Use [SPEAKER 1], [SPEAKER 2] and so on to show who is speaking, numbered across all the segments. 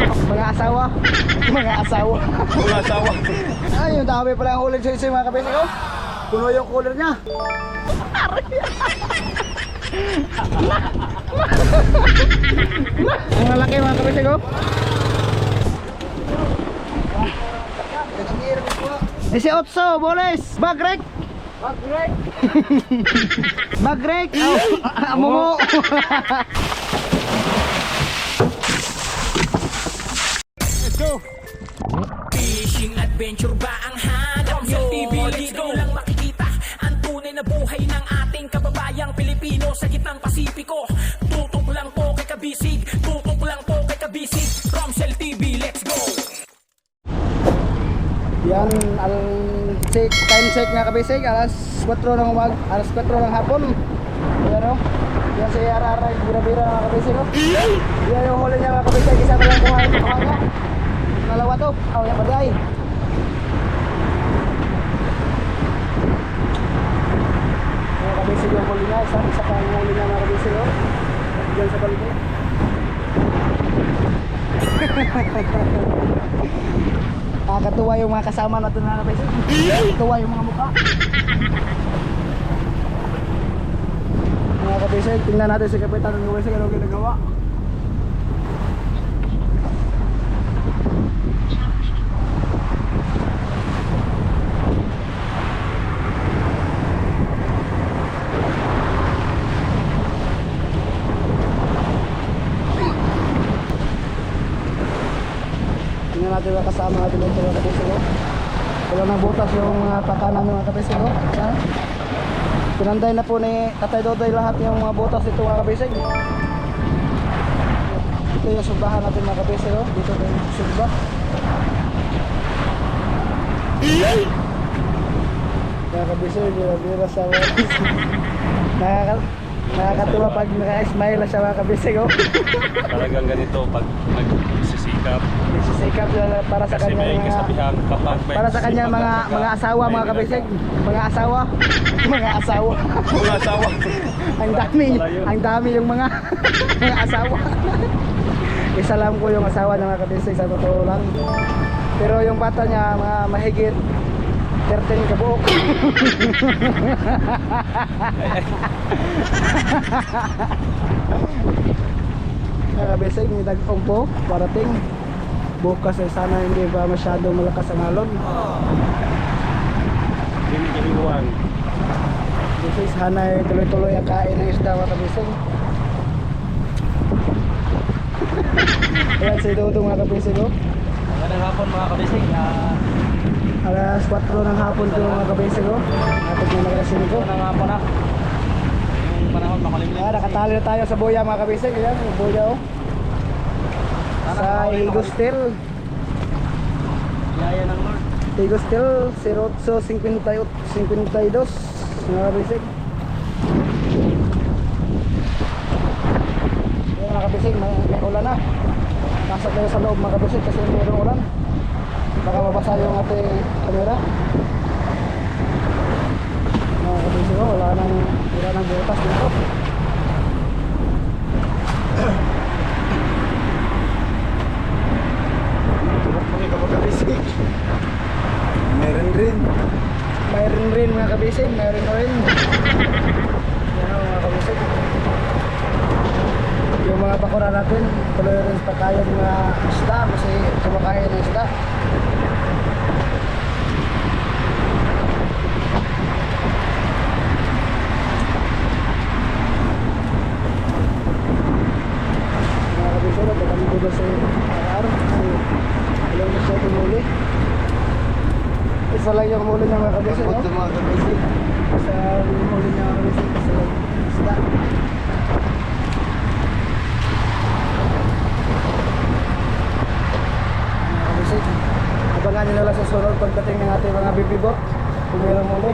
[SPEAKER 1] Mga asawa. Mga asawa.
[SPEAKER 2] Mga asawa.
[SPEAKER 1] Ay, yung dami pala ang huli sa mga kabisig ko. Puno yung cooler niya. Ang lalaki mga kabisig ko. 18, boles. Bagrek. Bagrek. Bagrek. Amo mo. Let's go.
[SPEAKER 3] Fishing adventure ba ang hanap nyo? TV, dito lang makikita ang tunay na buhay ng ating kababayang Pilipino sa gitnang Pasipiko. Tutok lang po kay Kabisig, tutok lang po kay Kabisig. Romsel TV, let's go!
[SPEAKER 1] Yan, time check nga kabisig, alas 4 ng umag, alas 4 ng hapon. Yan o, yan si RR, bira-bira mga kabisig o. Yan yung huli niya mga kabisig, isa pa lang kuha niya. Nalawa to, yan baday. Mga kabisig yung huli niya, isa pa yung huli niya mga kabisig o. Yan sa balik. Nakakatuwa yung mga kasama natin na kabisig. Nakakatuwa yung mga mukha. Mga kabisig, tingnan natin si Kapitan ng kabisig ano ginagawa. Tingnan natin mga kasama natin ito mga kabisig. Wala nang butas yung mga taka namin mga kabisig. Pinanday na po ni Tatay Dodoy lahat yung mga butas dito mga kabisig. Ito yung subahan natin mga kabisig. Dito yung subba. Mga kabisig, bira sa nakakatuwa pag naka-smile siya mga kabisig.
[SPEAKER 2] Talagang ganito pag nagsisikap.
[SPEAKER 1] Nagsisikap para sa
[SPEAKER 2] Kasi may
[SPEAKER 1] kanya
[SPEAKER 2] kasabihan kapag may
[SPEAKER 1] para sa kanya mga asawa mga kabisig. Mga asawa. Mga asawa.
[SPEAKER 2] Mga asawa.
[SPEAKER 1] Ang dami yung mga asawa. Isa lang ko yung asawa ng mga kabisig sa totoo lang. Pero yung bata niya mga mahigit 13 kabuok. Mga kabisig, may dagpong po parating. Bukas ay sana hindi ba masyadong malakas ang alon.
[SPEAKER 2] Ginigiwan.
[SPEAKER 1] Kasi sana ay tuloy-tuloy ang kain ng isda mga kabisig. Ayan si Dodo mga kabisig.
[SPEAKER 4] Magandang hapon mga kabisig.
[SPEAKER 1] Alas 4 ng hapon ko mga kabisig. Napag na naglasin ko.
[SPEAKER 4] Magandang hapon na. Yung panahon makulimlim.
[SPEAKER 1] Nakatali na tayo sa buya mga kabisig. Ayan, yung buya o. Sa Igostil.
[SPEAKER 4] Yaya ng Lord.
[SPEAKER 1] Igostil 0852 mga kabisig. Ayan mga kabisig, may ulan na. Nasa tayo sa loob mga kabisig kasi mayroong ulan. Baka mabasa yung ating kamera. Mga kabisig, wala nang butas dito. Mayroon rin mga kabisig, mayroon rin. Yan mga kabisig. Yung mga bakura natin, tuloy rin pa tayo mga isda kasi kumakain ng isda. Mga kabisig, nagkakami ko sa araw kasi ilang na siya tumuli. Isa lang yung huli niya mga kabisig, no? Isa yung huli niya mga kabisig kasi isda. Mga kabisig, abangan nyo na lang sa sunod pagdating ng ating mga bibibot kung mayroong huli.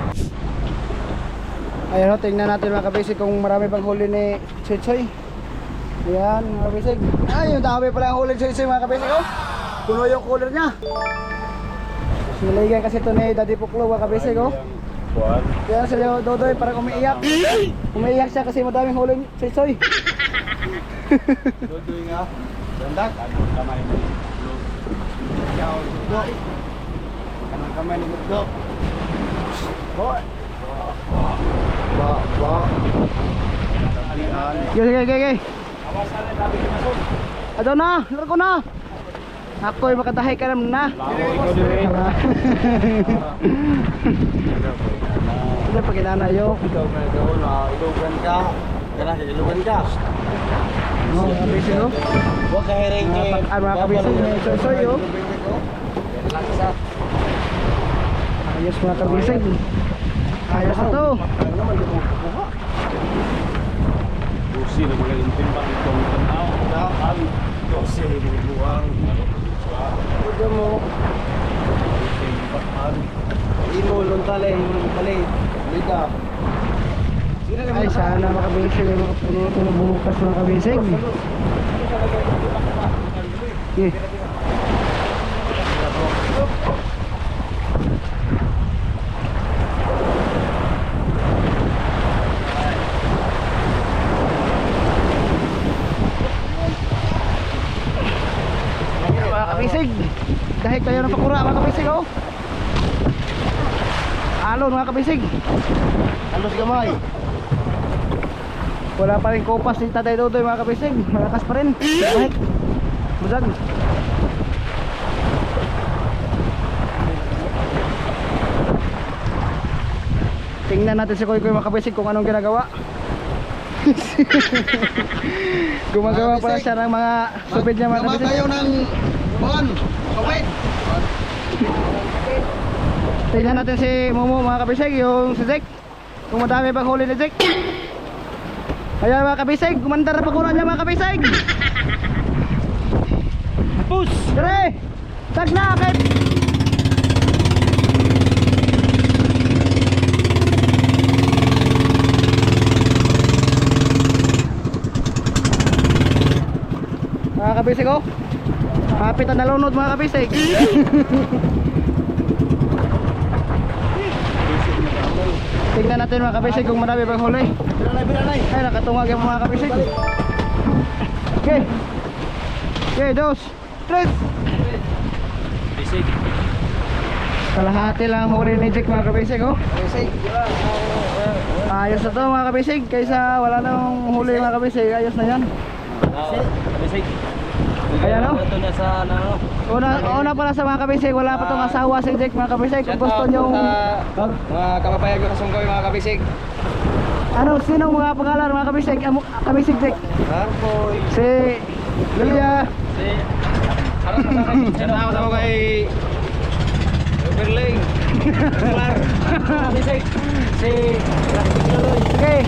[SPEAKER 1] Ayan o, tingnan natin mga kabisig kung marami bang huli ni Choy. Ayan mga kabisig. Ay, yung dami pala ang huli ni Choy mga kabisig, oh. Puno yung cooler niya. Niligan kasi ito ni Daddy Puklo mga kabisig, oh. Kaya si Dodoy parang umiiyak. Umiiyak siya kasi madaming huli si Choy.
[SPEAKER 4] Dodoy nga. Dandak. Anong kamay mo? Yaw. Anong kamay ni Gudgo? Boy. Ba.
[SPEAKER 1] Sige. Ato na, largo na. Ako'y makatahay ka naman na. Sila pag inanayo.
[SPEAKER 4] Ikaw na ilugan ka. Kana sa ilugan ka.
[SPEAKER 1] Mga kabisig oh.
[SPEAKER 4] Huwag ka hiring kay.
[SPEAKER 1] Mga kabisig, may soy oh.
[SPEAKER 4] Laksa.
[SPEAKER 1] Ayos mga kabisig. Ayos na to.
[SPEAKER 2] Busi na mga intimpak itong tanaw.
[SPEAKER 4] Daan. Kasi bubuang. Huwag mo. Imo luntale. Lika.
[SPEAKER 1] Ay sana mga kabisig ay makapuno bukas mga kabisig. Okay. Mga kabisig, dahil kayo ng pakura mga kabisig oh. Alon mga kabisig.
[SPEAKER 4] Alos gamay.
[SPEAKER 1] Wala pa rin kopas ni Tatay Dodoy mga kabisig. Malakas pa rin. Kahit busag. Tingnan natin si Koy Koy mga kabisig kung anong ginagawa. Gumagawa pala siya ng mga subid niya mga kabisig.
[SPEAKER 4] kayo ng buwan. Kapit.
[SPEAKER 1] Tingnan natin si Momo mga kabisig, yung si Zek. Kung madami bang huli ni Zek. Ayan mga kabisig, gumandar na pakuran niya mga kabisig. Push! Dire! Tag na akit! Mga kabisig oh. Hapit na nalunod mga kabisig. Tingnan natin mga kabisig kung marami bang huli.
[SPEAKER 4] Bilanay.
[SPEAKER 1] Ay nakatungag yung mga kabisig. Okay. Okay, 2, 3.
[SPEAKER 2] Bisig.
[SPEAKER 1] Kalahati lang huli ni Jack mga kabisig oh. Ayos na to mga kabisig. Kaysa wala nang huli mga kabisig. Ayos na yan.
[SPEAKER 4] Bisig.
[SPEAKER 1] Ayan oh.
[SPEAKER 4] Ito na sa ano.
[SPEAKER 1] Una pala sa mga kabisig. Wala pa tong asawa si Jack mga kabisig. Kung gusto nyo
[SPEAKER 4] mga kababayan ko kasungkoy mga kabisig.
[SPEAKER 1] ano, sino mga pangalan mga kabisig? Kabisig Jack.
[SPEAKER 4] Harpoy.
[SPEAKER 1] Si Lilia.
[SPEAKER 4] Si Shout out kay Berling. Klar. Bisig. Si
[SPEAKER 1] Okay.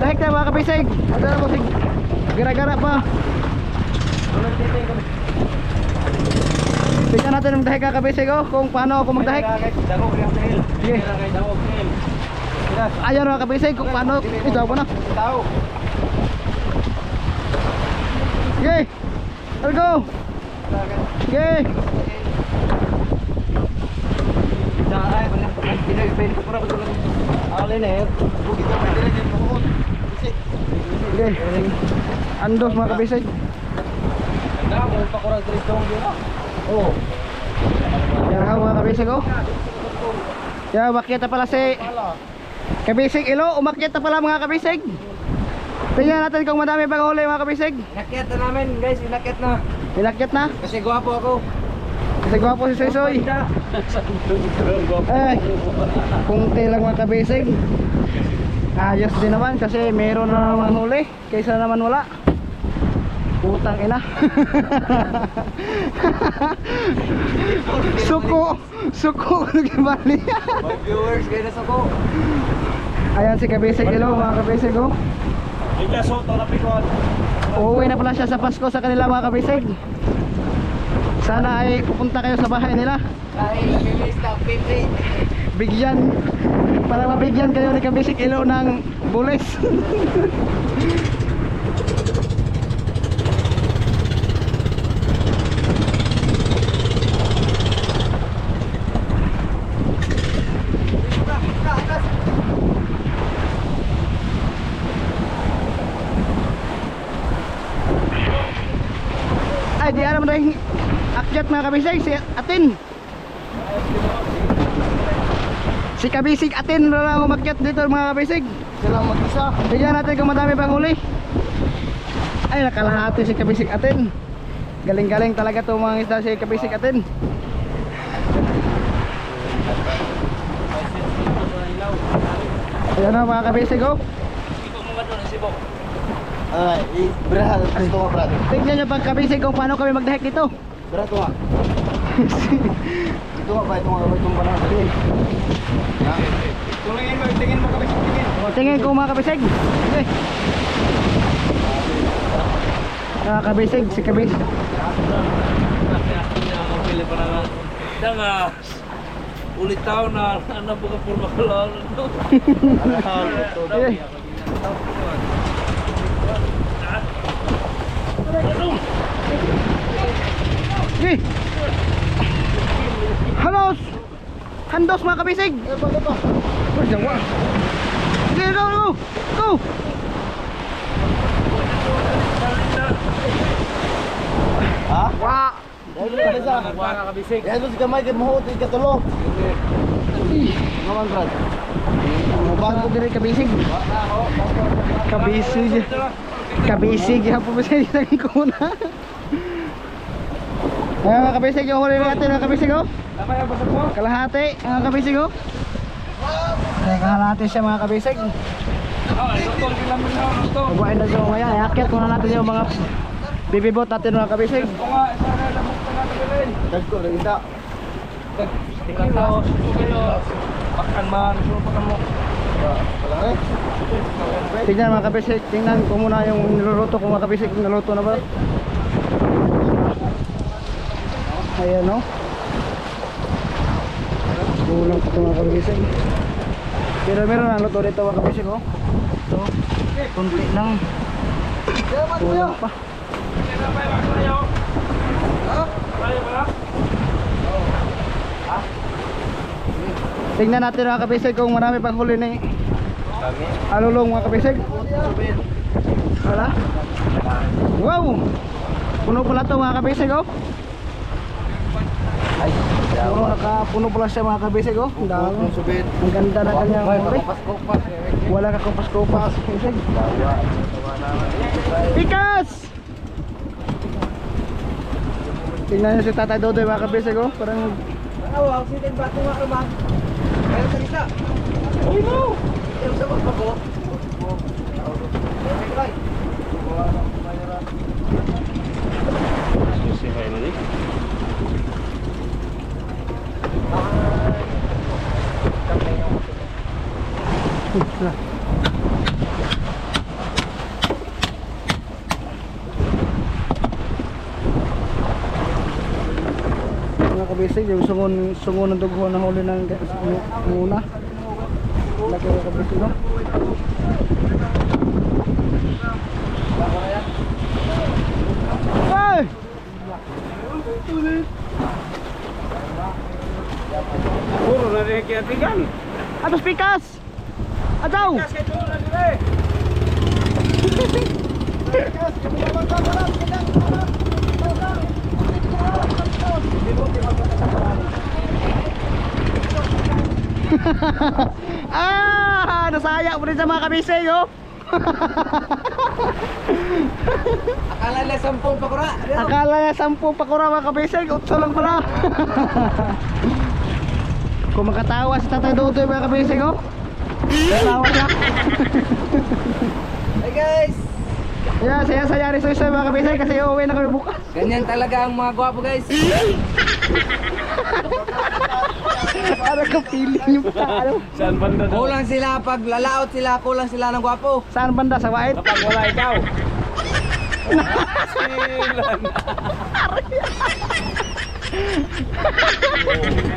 [SPEAKER 1] Dahil na mga kabisig. Ito na po si gara-gara pa. Tingnan natin ang dahil ka kabisig oh, kung paano ako magdahik.
[SPEAKER 4] Dagog rin dahil.
[SPEAKER 1] Sige.
[SPEAKER 4] Dagog rin.
[SPEAKER 1] Ayan mga kabisig kung paano. Ito po na.
[SPEAKER 4] Tao.
[SPEAKER 1] Sige. Let's go. Sige.
[SPEAKER 4] Ay, pinag-pin ko para ko lang. Alin eh. Bukit ko pwede rin mo.
[SPEAKER 1] Sige. Andos mga kabisig.
[SPEAKER 4] Anda mo pa ko ra dito ng Oh.
[SPEAKER 1] Yan ha mga kabisig oh. Yan, umakyat na pala si Kabisig Ilo. Umakyat na pala mga kabisig. Tingnan natin kung madami bang huli mga kabisig.
[SPEAKER 4] Inakyat na namin guys, inakyat na.
[SPEAKER 1] Inakyat na.
[SPEAKER 4] Kasi gwapo ako.
[SPEAKER 1] Kasi gwapo si Soy. Eh, kunti lang mga kabisig. Ayos din naman kasi meron na naman huli kaysa naman wala. Putang ina. Suko nagibali.
[SPEAKER 4] Mga viewers, kayo na ko.
[SPEAKER 1] Ayan si Kabisig Ilo mga kabisig oh.
[SPEAKER 2] Ika so to na pikon.
[SPEAKER 1] Uuwi na pala siya sa Pasko sa kanila mga kabisig. Sana ay pupunta kayo sa bahay nila.
[SPEAKER 4] Ay, release na 50.
[SPEAKER 1] Bigyan para mabigyan kayo ni Kabisig Ilo ng bulis. Ay, di alam na yung akyat mga kabisig, si Atin. Si Kabisig Atin na lang umakyat dito mga kabisig.
[SPEAKER 4] Sila mag-isa.
[SPEAKER 1] Tignan natin kung madami pang huli. Ay, nakalahati si Kabisig Atin. Galing-galing talaga to mga isda si Kabisig Atin. Ayan na mga kabisig oh.
[SPEAKER 4] Ay, brad, gusto mo brad.
[SPEAKER 1] Tignan nyo pag kabisig kung paano kami magdahik dito.
[SPEAKER 4] Brad, ito nga. Ito nga ba, itong panahon. Tingin mo kami, tingin.
[SPEAKER 1] Tingin ko mga kabisig. Okay. Kabisig, si Kabisig.
[SPEAKER 2] Ulit tao na ano ba purma kalala no.
[SPEAKER 1] Okay. Okay. Halos. Handos mga kabisig. Jawa. Okay, go, go. Go.
[SPEAKER 4] Ha?
[SPEAKER 1] Wah.
[SPEAKER 4] Dahil isa. Dahil si kamay kay mahot ikatulo. Naman brad.
[SPEAKER 1] Bago diri kabisig. Kabisig. Kabisig ya po sa isang kuna. Mga kabisig yung huli natin mga kabisig oh. Kalahati mga kabisig oh. Kalahati siya mga kabisig. Buwain na siya maya. Iakit muna natin yung mga bibibot natin mga kabisig.
[SPEAKER 4] Dagko lang ita.
[SPEAKER 2] Pakan man, pakan mo.
[SPEAKER 1] Tingnan mga kabisig. Tingnan ko muna yung niluluto ko mga kabisig. Niluto na ba? Ayan o. Kulang pa ito mga kabisig. Pero meron na luto dito mga kabisig o. Ito. Kunti lang. Kulang pa. Tingnan natin mga kabisig kung marami pang huli ni alulong mga kabisig. Wala? Wow! Puno pala ito mga kabisig oh. Puro nakapuno pala siya mga kabisig oh. Ang dami. Ang ganda na kanyang huli. Wala ka kupas-kupas. Pikas! Tingnan nyo si Tatay Dodoy mga kabisig oh. Parang
[SPEAKER 2] Say hi na ni.
[SPEAKER 1] mga kabisig yung sungon ng dugo na huli ng muna. Laki mga kabisig no? Ay!
[SPEAKER 2] Puro na rin kaya tigan.
[SPEAKER 1] Atos pikas! Ataw! Ah! Nasaya mo rin sa mga kabisig oh!
[SPEAKER 4] Akala na 10 pakura.
[SPEAKER 1] Akala niya 10 pakura mga kabisig, 8 lang pala. Kung makatawa si Tatay Dodoy mga kabisig oh. Tawa siya.
[SPEAKER 4] Hey guys.
[SPEAKER 1] Yeah, saya-saya rin sa mga kabisig kasi uuwi na kami bukas.
[SPEAKER 4] Ganyan talaga ang mga gwapo guys.
[SPEAKER 1] Ano ka feeling yung ano?
[SPEAKER 2] Saan banda daw?
[SPEAKER 4] Kulang sila pag lalaot sila, kulang sila ng gwapo.
[SPEAKER 1] Saan banda sa white?
[SPEAKER 2] Kapag wala ikaw. Silan.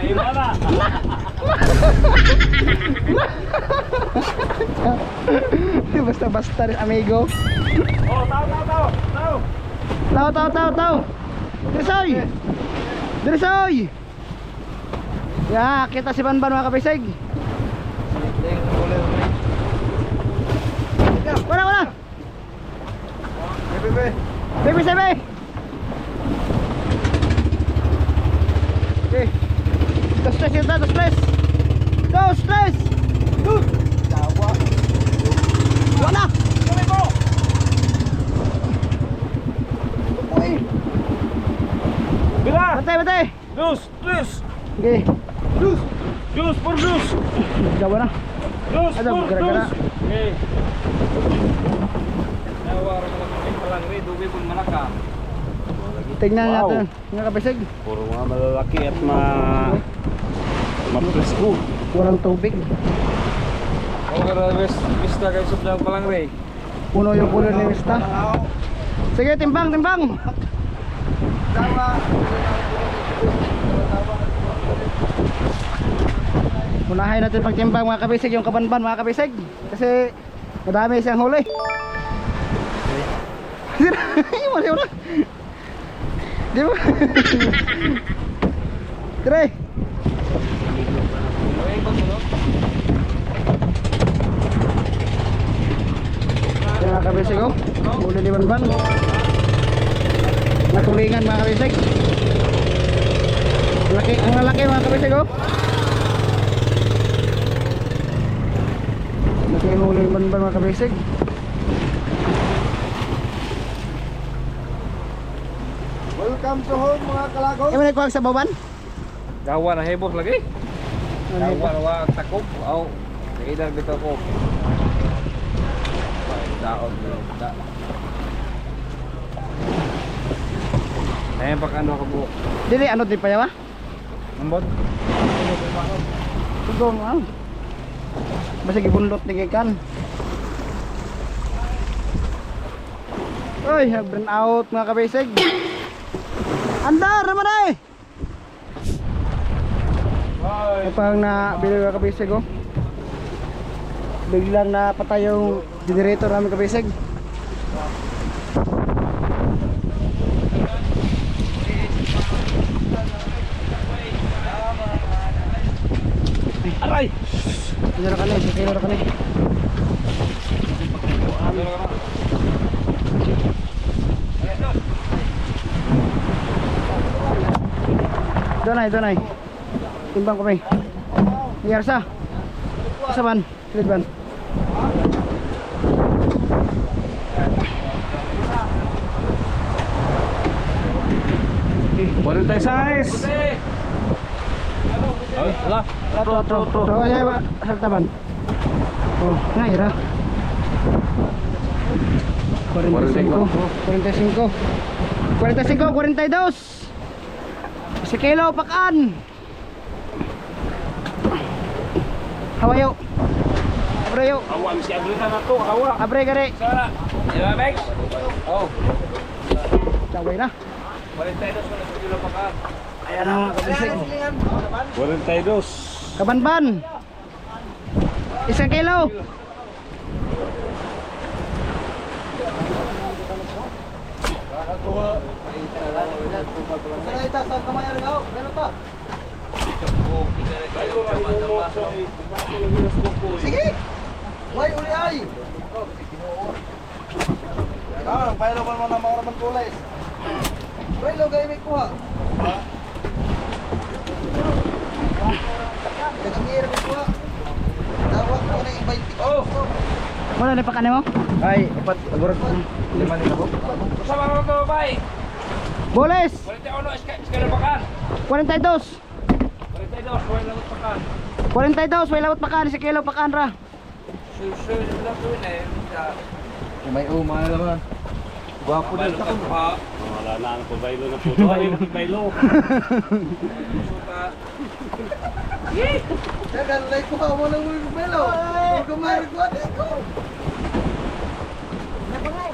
[SPEAKER 2] Iba na.
[SPEAKER 1] Basta-basta rin amigo.
[SPEAKER 2] Oh, tao.
[SPEAKER 1] Tao. Dirisoy! Dirisoy! Ya, kita si Banban mga kabisig. Wala. Bebe. Okay. Dos tres yun, dos tres. Dos tres.
[SPEAKER 4] Tawa.
[SPEAKER 1] Wala.
[SPEAKER 4] Kami po.
[SPEAKER 1] Uy.
[SPEAKER 2] Bila!
[SPEAKER 1] Batay, batay.
[SPEAKER 2] Dos! Dos!
[SPEAKER 1] Okay.
[SPEAKER 2] Dos por dos!
[SPEAKER 1] Jawa na.
[SPEAKER 2] Dos
[SPEAKER 1] Ano,
[SPEAKER 2] por
[SPEAKER 1] gara-gara.
[SPEAKER 2] dos! Okay. Nawara mo lang kami palang rin. Dubi pun manaka.
[SPEAKER 1] Tingnan
[SPEAKER 2] Wow.
[SPEAKER 1] natin. Nga kabisig.
[SPEAKER 2] Puro mga malalaki at ma-presko.
[SPEAKER 1] Walang tubig.
[SPEAKER 2] Ako ka mista kayo sa palang rin.
[SPEAKER 1] Puno yung puno ni Mista. Sige, timbang, timbang.
[SPEAKER 4] Tawa.
[SPEAKER 1] Unahin natin pagtimbang mga kabisig, yung kabanban mga kabisig. Kasi madami siyang huli. Mali mo na. Di ba? Tire. Yan mga kabisig oh. Huli ni Banban. Natulingan mga kabisig. Ang lalaki mga kabisig oh. Laki yung huli ni Banban mga kabisig.
[SPEAKER 4] Welcome to home mga kalagos.
[SPEAKER 1] Ay, manay kuwag sa baban?
[SPEAKER 2] Gawa na hebos lagi. Gawa na wag takop. Aw. Naidar dito ko. Daot da. Ayun pa ano ka buok.
[SPEAKER 1] Dili, ano di pa yawa?
[SPEAKER 2] Ambot.
[SPEAKER 1] Tugo mo ah. Basta gibundot ni Kikan. Uy, burn out mga kabisig. Andar naman eh! Ay, pang na bili mga kabisig oh. Biglang napatay yung generator namin kabisig.
[SPEAKER 2] Aray.
[SPEAKER 1] Kilo na kanay, kilo na kanay. Doon ay. Timbang kami. Iyarsa. Saban, silid ban.
[SPEAKER 2] Boleh teh size. Ala.
[SPEAKER 1] Tro. Ay, ba, saltaban. Oh, ngaira. 45. 42. Si kilo pakan. Hawayo. Abrayo.
[SPEAKER 2] Awak mesti agrita na to, awak.
[SPEAKER 1] Abre gare.
[SPEAKER 2] Sana. Ya, Max. Oh.
[SPEAKER 1] Daway na.
[SPEAKER 2] Boleh teh dos kalau kilo pakan.
[SPEAKER 1] Ayan na mga kabisig.
[SPEAKER 2] Boleh teh dos.
[SPEAKER 1] Kabanban. 1 kilo.
[SPEAKER 4] Sanay ta sa kamay rin ako. Meron pa. Sige. Why uli ay? Ah, paylo pa mo na mga raman kulay. Paylo gay may kuha. Kagamira may kuha. Tawag ko na invite. Oh.
[SPEAKER 1] Wala na pakan mo?
[SPEAKER 4] Ay, ipat agurag ko. Lima nila ko.
[SPEAKER 2] Sama mo to, bay.
[SPEAKER 1] Boles.
[SPEAKER 2] Boleh teh ono kilo pakan.
[SPEAKER 1] 42.
[SPEAKER 2] Boleh teh dos, boleh laut pakan.
[SPEAKER 1] 42, may lawat pakan, 1 kilo pakan ra.
[SPEAKER 2] Susu sudah tu ni.
[SPEAKER 4] May uma naman. Gwapo na ito.
[SPEAKER 2] Wala na ang baylo na puto. Ay, baylo.
[SPEAKER 4] Dagan lay ko mo nang melo. Kumari ko dito.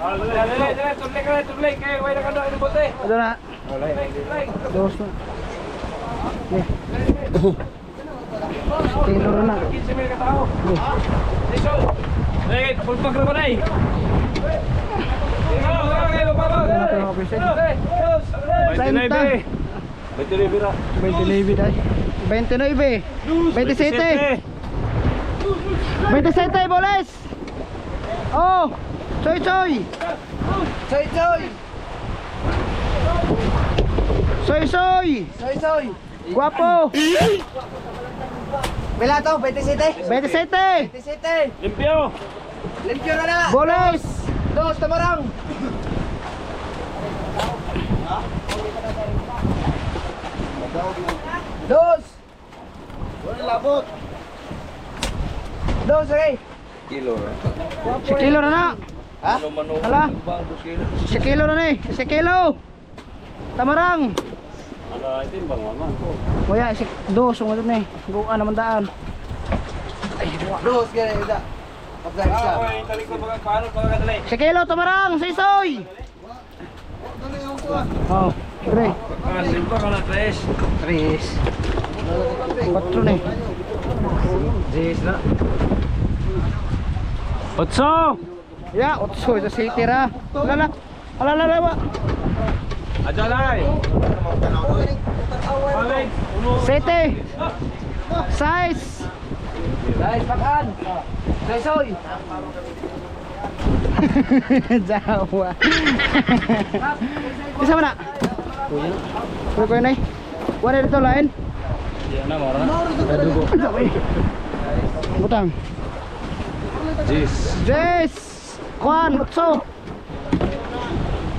[SPEAKER 2] Dale, tulik. Kaya wala ka na bote.
[SPEAKER 1] Ito na. Dos na. Okay. Kilo rin na.
[SPEAKER 2] 15,000 katao. Diso. Eh, pulpag na ba na eh?
[SPEAKER 1] Natin mga kabisig.
[SPEAKER 2] 29 ra.
[SPEAKER 1] 29 dahil. 29. 27. 27 boles. Oh, choy.
[SPEAKER 4] Soy.
[SPEAKER 1] Soy.
[SPEAKER 4] Soy.
[SPEAKER 1] Guwapo.
[SPEAKER 4] Pila to, 27.
[SPEAKER 1] 27.
[SPEAKER 4] 27.
[SPEAKER 2] Limpyo.
[SPEAKER 4] Limpyo na na.
[SPEAKER 1] Boles.
[SPEAKER 4] Dos, tamarang. Dos. Wala labot. Dos, okay.
[SPEAKER 2] Kilo.
[SPEAKER 1] Si kilo na na.
[SPEAKER 4] Ha?
[SPEAKER 1] Hala. Si kilo na ni. Si kilo. Tamarang.
[SPEAKER 2] Ala, itin bang mama?
[SPEAKER 1] Kuya, si dos ang ito ni. Buka naman daan.
[SPEAKER 4] Dos, gana isa. Kapsa isa.
[SPEAKER 2] Ah, oy, talikod baga paano baga dali.
[SPEAKER 1] Si kilo, tamarang. Sisoy. Oh, tre.
[SPEAKER 2] Ah, limpo ka na tres.
[SPEAKER 1] Tres. Quatro ni.
[SPEAKER 2] Jis na. Otso.
[SPEAKER 1] Ya, otso. Ito si tira. Lala. Alala, wa.
[SPEAKER 2] Ajalay. Balik.
[SPEAKER 1] Sete. Size.
[SPEAKER 4] Guys, pakan. Soy.
[SPEAKER 1] Jawa. Isa mana? Kuya. Kuya nay. Wala dito lain.
[SPEAKER 2] Iya na mora.
[SPEAKER 1] Butang.
[SPEAKER 2] Jis.
[SPEAKER 1] Jess. Kwan, otso.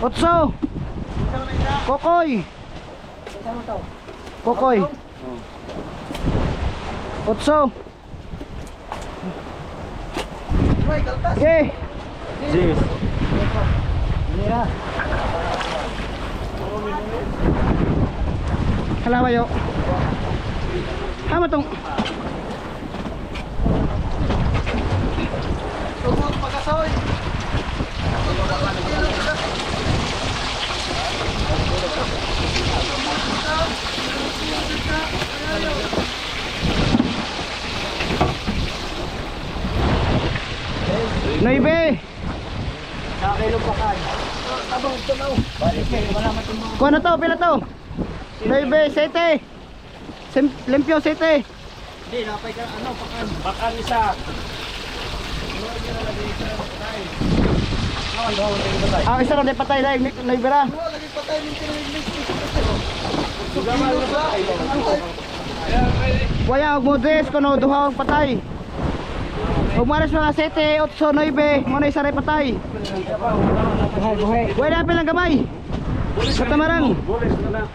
[SPEAKER 1] Otso. Kokoy. Kokoy. Otso. Okay.
[SPEAKER 2] Jis.
[SPEAKER 1] Halawa yo. Hama tong.
[SPEAKER 4] Tugod pagkasoy.
[SPEAKER 1] Noibe.
[SPEAKER 4] Sa kilong pakan. Tabang tunaw. Balik kayo, wala matumong.
[SPEAKER 1] Kuha na to, pila to. Noibe, sete. Limpyo, sete.
[SPEAKER 4] Hindi, napay ka ano, pakan.
[SPEAKER 2] Makan isa.
[SPEAKER 1] Ah, isa lang din patay na. Noibe ra.
[SPEAKER 4] Lagi patay ng tiniglis.
[SPEAKER 1] Kuya, huwag mo dress kuno duha og patay. Huwag maras mga 7, 8, 9, muna isa rin patay. Kuya, napil lang gamay. Sa tamarang.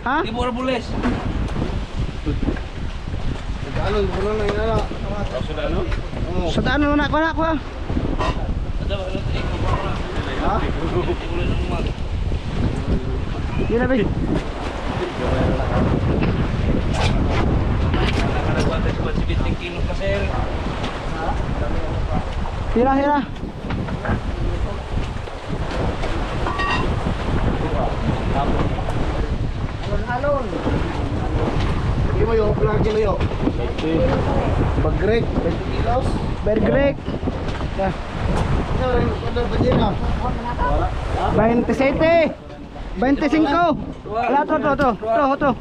[SPEAKER 1] Ha?
[SPEAKER 2] Di mo ra bules.
[SPEAKER 4] Ano, ano na yun ala.
[SPEAKER 2] Sudah no?
[SPEAKER 1] Sa daan na kuha na kuha.
[SPEAKER 4] Ha?
[SPEAKER 1] Di na ba? Hira, hira.
[SPEAKER 4] Alon. Hindi mo yung lagi mo yung. Bagrek, 20 kilos.
[SPEAKER 1] Bergrek. Ya.
[SPEAKER 4] Ano rin, ano ba dyan ah?
[SPEAKER 1] 27. 25. Wala to. To.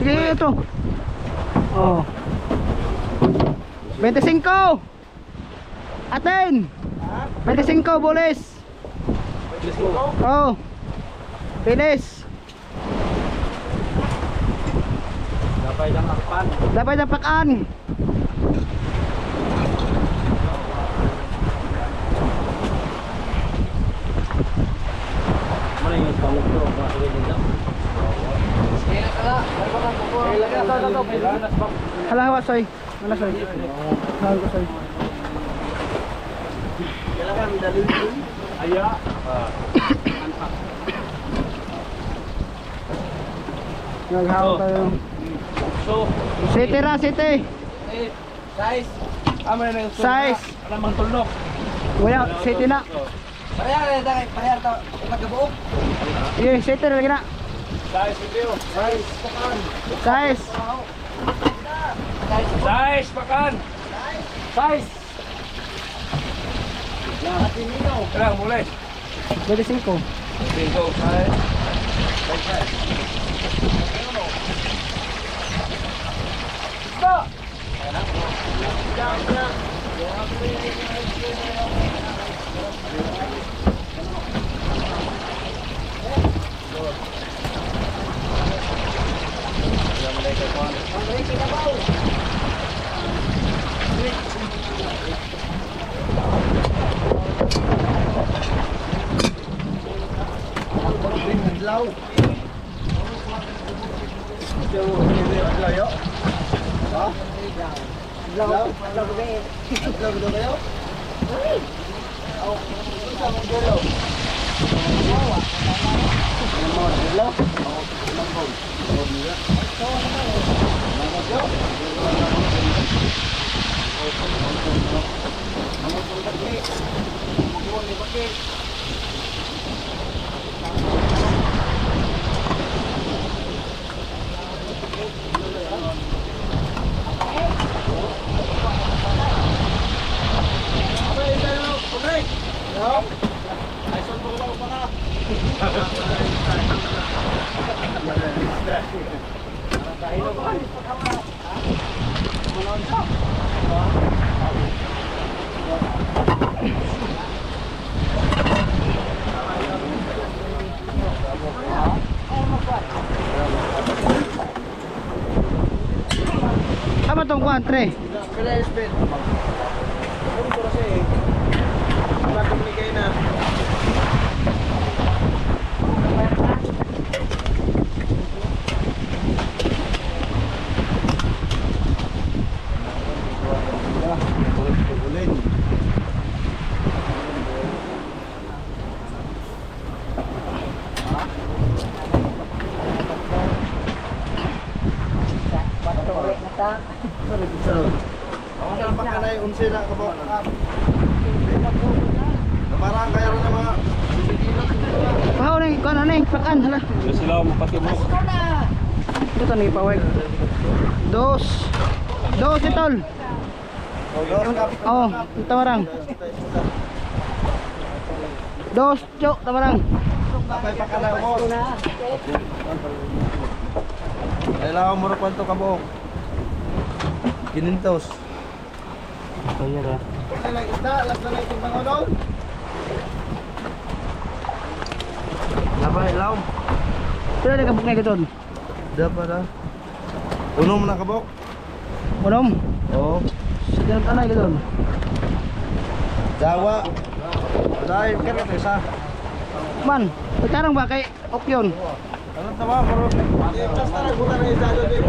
[SPEAKER 1] Sige, ito. Oh. 25. Aten. 25 boles. Oh. Pilis. Dapat dapakan.
[SPEAKER 2] Mana yung palok to? Masulit din daw.
[SPEAKER 1] Hala, hawa soy. Mana soy? Hawa ko soy.
[SPEAKER 2] Aya.
[SPEAKER 1] Naghawa tayo.
[SPEAKER 2] So,
[SPEAKER 1] City ra, city.
[SPEAKER 4] Size.
[SPEAKER 2] amo na yung
[SPEAKER 1] Size.
[SPEAKER 2] Alamang tulok.
[SPEAKER 1] Wala, city na.
[SPEAKER 4] Parehar na parehar ta nagabuok.
[SPEAKER 1] Sige, city na lagi na.
[SPEAKER 2] Size video.
[SPEAKER 4] Size pakan.
[SPEAKER 1] Size.
[SPEAKER 2] Size pakan.
[SPEAKER 4] Size.
[SPEAKER 2] Kailangan mulai.
[SPEAKER 1] 25.
[SPEAKER 2] Bingo. Size.
[SPEAKER 4] Adlaw. Adlaw yo. Ha? Adlaw gabi. Adlaw kayo?
[SPEAKER 1] Tama tong kuan, tre.
[SPEAKER 4] Kaya spin. Puro ko kasi eh. Magkumigay na. Ako na pakanay unsi na ka ba? Namarang kaya rin ng mga
[SPEAKER 1] Pahaw ning kuan ning pakan hala.
[SPEAKER 2] Wala sila mapatibok.
[SPEAKER 1] Ito ni pawag. Dos. Dos itol. Oh, tamarang. Dos, cok, tamarang.
[SPEAKER 4] Kapay pakanay mo. Kailangan mo rin kwanto ka buong. 500. Kaya ka. Kailangan isda, last na natin mga doon. Lapay, ilaw.
[SPEAKER 1] Pila na kabuk na gaton.
[SPEAKER 4] Dapat na. Uno mo na kabok?
[SPEAKER 1] Unom.
[SPEAKER 4] Oo.
[SPEAKER 1] Sige na tanay gaton.
[SPEAKER 4] Jawa. Dahil ka rin isa.
[SPEAKER 1] Man, pagkarang ba kay opyon?
[SPEAKER 4] Ano tama? Basta na gula na isalo din.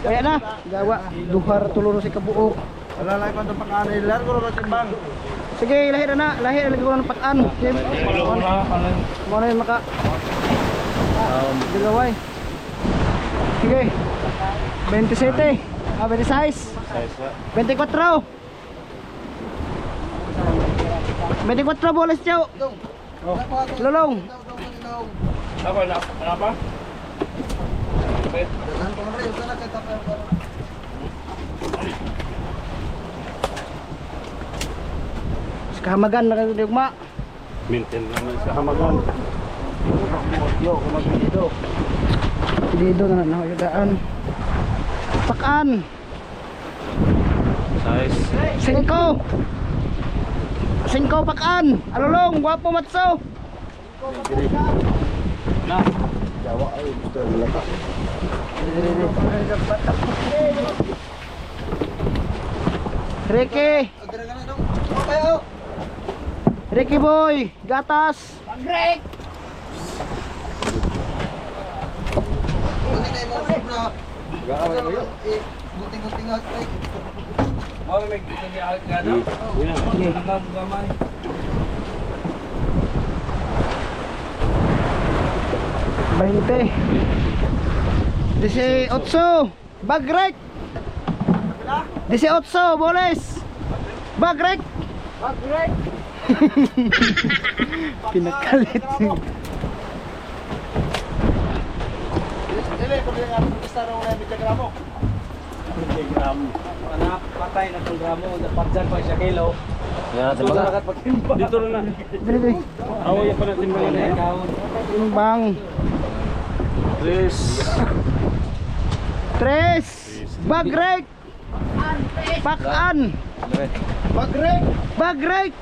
[SPEAKER 1] Kaya na, gawa. Duhar tuluro si kabuok.
[SPEAKER 4] Alalay ko itong pagkanay. Lahat ko rin timbang.
[SPEAKER 1] Sige, lahir na. Lahir lagi ko ng pakan. Sige. Mo na yung maka. Digaway. Sige. 27. 26. 24. 24 boles chow. Lulong.
[SPEAKER 2] Apa na? Apa?
[SPEAKER 1] Kahamagan na kayo digma.
[SPEAKER 2] Minten naman sa hamagan.
[SPEAKER 4] Yo, kumagin dito.
[SPEAKER 1] Dito na nakakadaan. Pakan.
[SPEAKER 2] Size.
[SPEAKER 1] 5. 5 pakan. Alulong, guwapo matso.
[SPEAKER 2] Na.
[SPEAKER 4] Jawa ay gusto wala ka.
[SPEAKER 1] Ricky. Ricky boy, gatas.
[SPEAKER 4] Gawin mo yun. Buting-buting at
[SPEAKER 2] Mau may kita di agak gana. Ini. Gamay.
[SPEAKER 1] 20. 18. Bagrek. 18 boles. Bagrek.
[SPEAKER 4] Bagrek.
[SPEAKER 1] Pinakalit.
[SPEAKER 4] Dili ko yung artista na wala yung gramo. Gramo. Anak patay na kung gramo. Dapat dyan pa siya kilo.
[SPEAKER 2] Dito na.
[SPEAKER 1] Dili.
[SPEAKER 2] Away pa natin ba yan?
[SPEAKER 1] Timbang. 3. Bagrek. Pakan.
[SPEAKER 4] Bagrek.
[SPEAKER 1] Bagrek.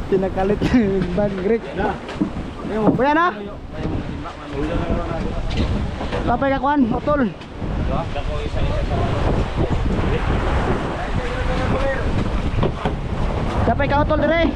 [SPEAKER 1] Pinakalit bagrek. Kuya na. Kapay ka kuan, utol. Kapay ka utol dire.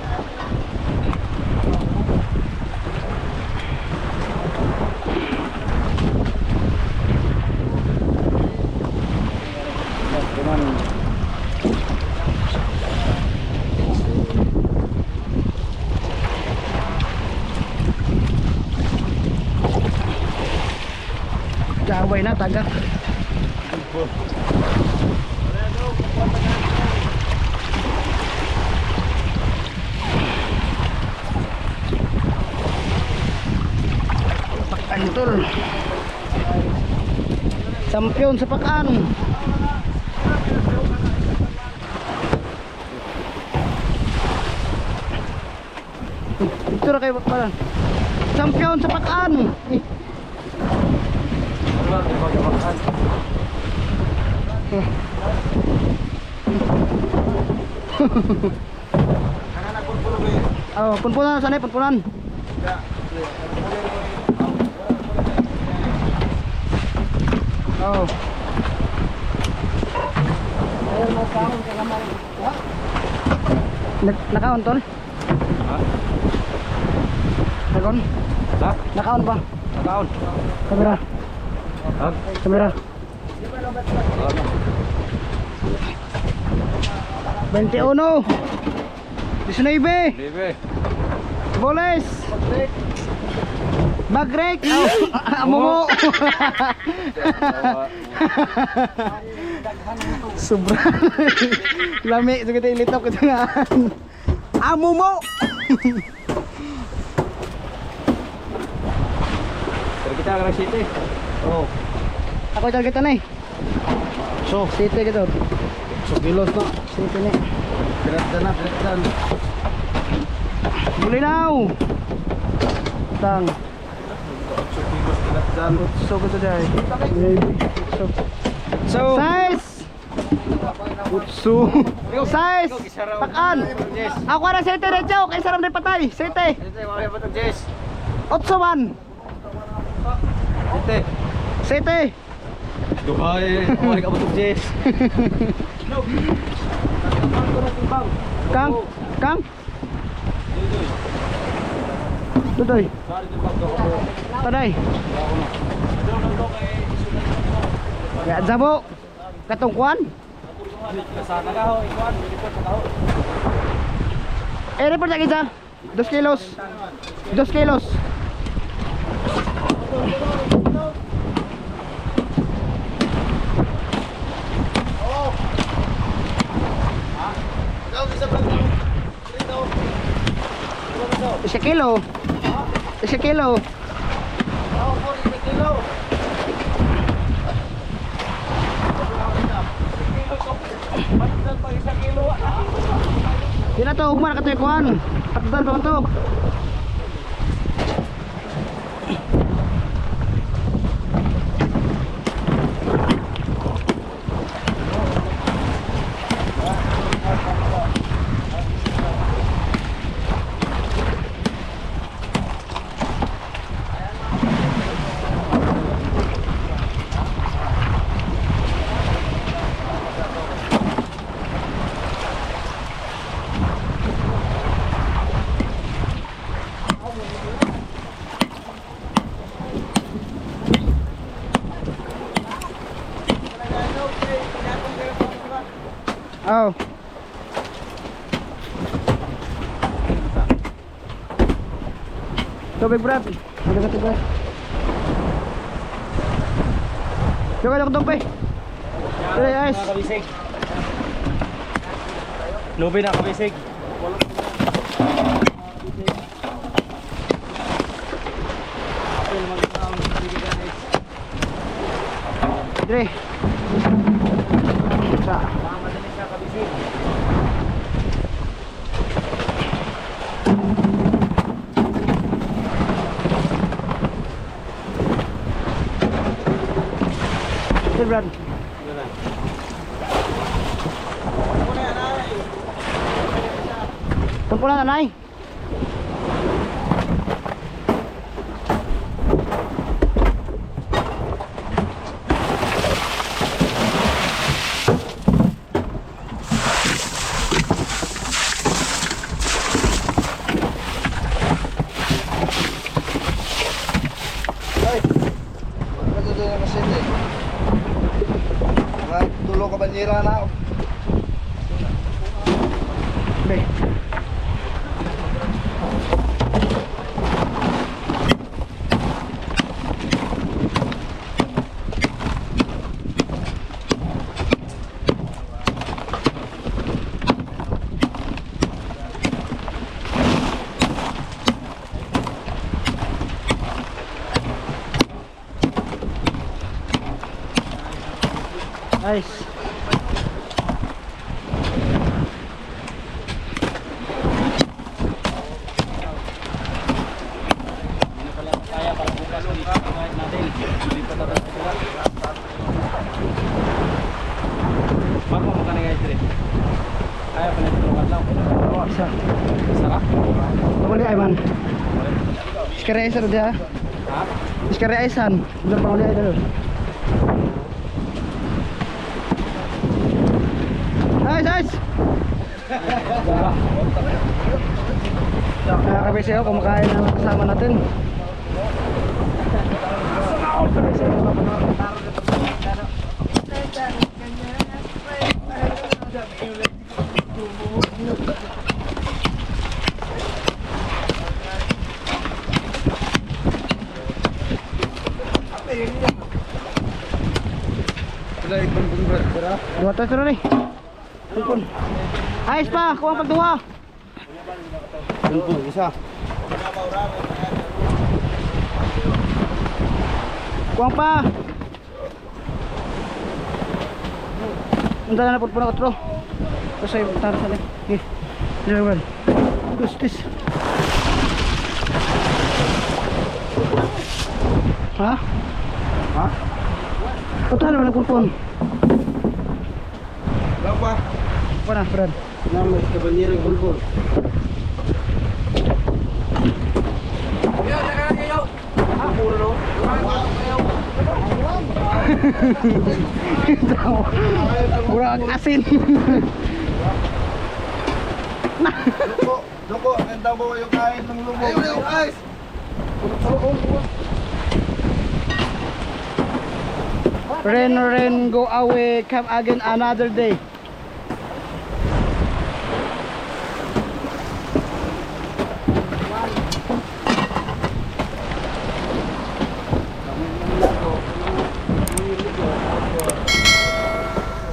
[SPEAKER 1] Subay na taga. Pakan tol. Champion sa pakan. Ito na kayo pakan. Champion sa pakan. Oh, punpunan sana punpunan. Oh. Ayun mo kaon ka naman. Nakaon tol?
[SPEAKER 2] Ha?
[SPEAKER 1] Nakaon?
[SPEAKER 2] Ha?
[SPEAKER 1] Nakaon ba?
[SPEAKER 2] Nakaon.
[SPEAKER 1] Kamera.
[SPEAKER 2] Ha?
[SPEAKER 1] Kamera. 21 19
[SPEAKER 2] Libre.
[SPEAKER 1] Boles Bagrek Amumo Sobra Lami so kita ilitap kita nga Amumo
[SPEAKER 2] Pero kita akan city. Oh.
[SPEAKER 1] Ako cal kita nih
[SPEAKER 4] So,
[SPEAKER 1] City gitu
[SPEAKER 4] so kilos na.
[SPEAKER 1] City nih
[SPEAKER 4] Pinagdan na, pinagdan.
[SPEAKER 1] Boleh now Tang
[SPEAKER 4] So kilos, pinagdan.
[SPEAKER 1] So ko dai So size Utsu size Pakan Ako na sete recho kay saram di patay sete Otsoman
[SPEAKER 2] Ite.
[SPEAKER 1] sete
[SPEAKER 2] Duhay. Awali ka butok Jess.
[SPEAKER 1] Kang Kang Dudoy Taday Ya jabo Katungkuan report lagi ja 2 kilos 2 kilos Isa kilo. Isa kilo. Di na to, ugman ka to ikuan. Patutan pa to. Oh. Tubig Brad. Ada ka tubig. Joga lang tubig. Dali guys.
[SPEAKER 2] Lubi na kabisig.
[SPEAKER 1] Dre. Sa. Dre Brad. Tumpulan na nai.
[SPEAKER 4] Tulong ka banyera na.
[SPEAKER 1] Dre. Nice.
[SPEAKER 2] Bago mo ka na guys dire. Ayaw pa na tulungan lang.
[SPEAKER 1] Isa.
[SPEAKER 2] Saka?
[SPEAKER 1] Paguli ay man. Iskari ay sir dia.
[SPEAKER 2] Ha?
[SPEAKER 1] Iskari ay san. Bener paguli ay dulu. Nice. Kabisi ako, kumakain na kasama natin.
[SPEAKER 4] Sila ikon kong bro.
[SPEAKER 1] Dua tas terus nih. Ampun. Ais pa, kuha pag duha.
[SPEAKER 4] Isa.
[SPEAKER 1] Kuha pa. Punta na po na otro. Tapos ay taras na. Okay. Dalawan. Gustis. Ha?
[SPEAKER 4] Ha?
[SPEAKER 1] Punta naman ang pulpon.
[SPEAKER 4] Lang pa.
[SPEAKER 1] Apa na, Brad?
[SPEAKER 4] Nama kabanyerang bulbul.
[SPEAKER 1] Kurang asin.
[SPEAKER 4] Doko, enta mo yung kain ng lubog. Ayun, guys.
[SPEAKER 1] Rain, go away, come again another day.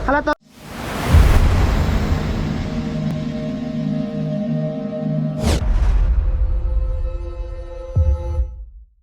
[SPEAKER 1] Hala to.